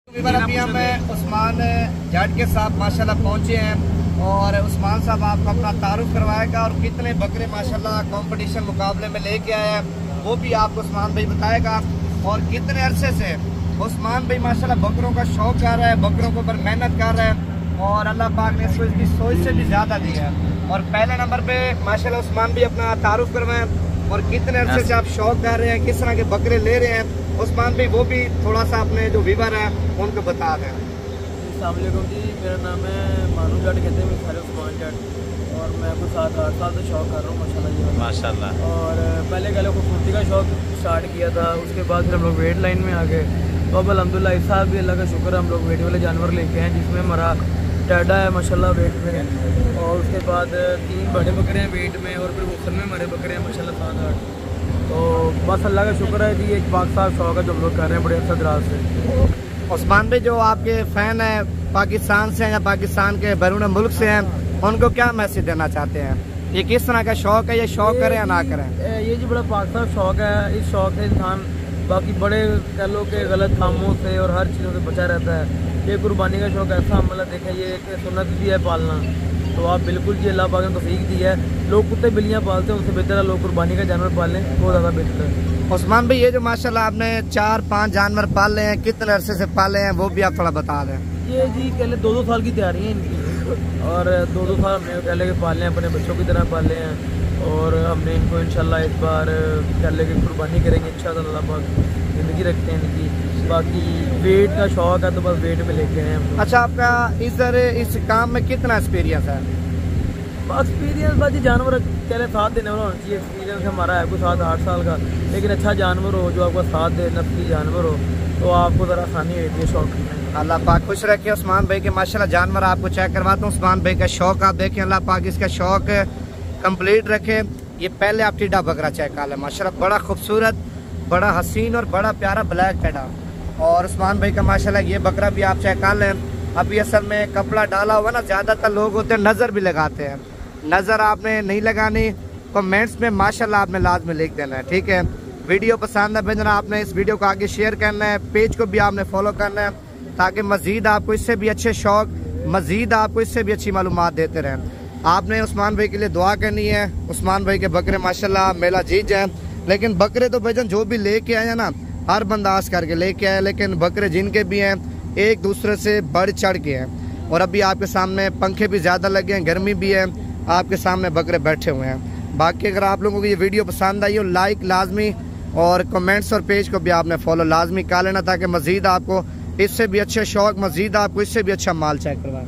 अभी हम उस्मान जाट के साथ माशाल्लाह पहुंचे हैं और उस्मान साहब आपको अपना तारुफ करवाएगा और कितने बकरे माशाल्लाह कंपटीशन मुकाबले में लेके आए हैं वो भी आपको उस्मान भाई बताएगा। और कितने अरसे से उस्मान भाई माशाल्लाह बकरों का शौक कर रहा है, बकरों के ऊपर मेहनत कर रहा है और अल्लाह पाक ने इसको इसकी सोच से भी ज़्यादा दिया है। और पहले नंबर पे माशाल्लाह उस्मान भाई अपना तारुफ करवाएं और कितने अरसे से आप शौक कर रहे हैं, किस तरह के बकरे ले रहे हैं उस्मान भाई वो भी थोड़ा सा अपने जो व्यूअर हैं उनको बता दें। अस्सलाम वालेकुम जी, मेरा नाम है मानू जाट, कहते हैं सारे उस्मान जाट और मैं कुछ 7-8 साल से शौक कर रहा हूँ माशाल्लाह जी माशाल्लाह। और पहले गले खूबसूरती का शौक स्टार्ट किया था, उसके बाद फिर हम लोग वेट लाइन में आ गए। तो अब अल्हम्दुलिल्लाह इस साल भी अल्लाह का शुक्र है हम लोग वेट वाले जानवर लेके हैं जिसमें हमारा टाडा है माशाल्लाह वेट में, और उसके बाद 3 बड़े बकरे हैं वेट में और फिर वोखल में हमारे बकरे हैं माशाल्लाह 7-8। तो बस अल्लाह का शुक्र है कि एक पाक साफ शौक है जो हम लोग कर रहे हैं बड़े अच्छा दराज से। उस्मान भाई जो आपके फ़ैन हैं पाकिस्तान से हैं या पाकिस्तान के बैरून मुल्क से हैं उनको क्या मैसेज देना चाहते हैं? ये किस तरह का शौक है, ये शौक करें या ना करें? ये जी बड़ा पाक साफ शौक है। इस शौक से इंसान बाकी बड़े कह लो के गलत कामों से और हर चीज़ों से बचा रहता है। ये कुर्बानी का शौक ऐसा मतलब देखें ये एक सुन्नत भी है पालना, तो आप बिल्कुल जी अल्लाह पाक ने तौफीक दी है। लोग कुत्ते बिल्लियाँ पालते हैं उनसे बेहतर है लोग कुर्बानी का जानवर पालें, बहुत ज़्यादा बेहतर है। उस्मान भाई ये जो माशाल्लाह आपने 4-5 जानवर पाले हैं, कितने अरसे से पाले हैं वो भी आप थोड़ा बता दें। ये जी पहले 2-2 साल की तैयारी है इनकी और 2-2 साल हमने पहले के पाले हैं, अपने बच्चों की तरह पाले हैं और हमने इनको इंशाल्लाह इस बार पहले की कुर्बानी करेंगे इंशाल्लाह। अल्लाह पाक ज़िंदगी रखते हैं इनकी। बाकी वेट का शौक है तो बस वेट में लेके हैं हम। अच्छा, आपका इस काम में कितना एक्सपीरियंस है? एक्सपीरियंस बाकी जानवर पहले साथ देने वाला होना चाहिए। एक्सपीरियंस हमारा है कोई 7-8 साल का, लेकिन अच्छा जानवर हो जो आपका साथ दे, नस्ली जानवर हो तो आपको ज़रा आसानी होती है शौक में। अल्लाह पाक खुश रखे उस्मान भाई के। माशाल्लाह जानवर आपको चेक करवाता हूँ। उस्मान भाई का शौक आप देखें, अल्लाह पाक इसका शौक कंप्लीट रखे। ये पहले आप टिड्डा बकरा चेक कर लें माशाल्लाह, बड़ा खूबसूरत, बड़ा हसीन और बड़ा प्यारा ब्लैक टिड्डा। और उस्मान भाई का माशाल्लाह ये बकरा भी आप चेक कर लें। अभी असल में कपड़ा डाला हुआ ना, ज़्यादातर लोग होते हैं नज़र भी लगाते हैं, नज़र आपने नहीं लगानी। कमेंट्स में माशाल्लाह आपने लाजमी लिख देना है, ठीक है। वीडियो पसंद है भेजना, आपने इस वीडियो को आगे शेयर करना है, पेज को भी आपने फॉलो करना है ताकि मज़ीद आपको इससे भी अच्छे शौक, मज़ीद आपको इससे भी अच्छी मालूमात देते रहें। आपने उस्मान भाई के लिए दुआ करनी है। उस्मान भाई के बकरे माशाल्लाह मेला जीत जाए। लेकिन बकरे तो भाईजान जो भी लेके आए हैं ना, हर बंदा आस करके लेके आए, लेकिन बकरे जिनके भी हैं एक दूसरे से बढ़ चढ़ के हैं। और अभी आपके सामने पंखे भी ज़्यादा लगे हैं, गर्मी भी है, आपके सामने बकरे बैठे हुए हैं। बाकी अगर आप लोगों को ये वीडियो पसंद आई हो लाइक लाजमी और कमेंट्स और पेज को भी आपने फॉलो लाजमी कर लेना ताकि मज़ीद आपको इससे भी अच्छे शौक, मज़ीद आपको इससे भी अच्छा माल चेक करवाएं।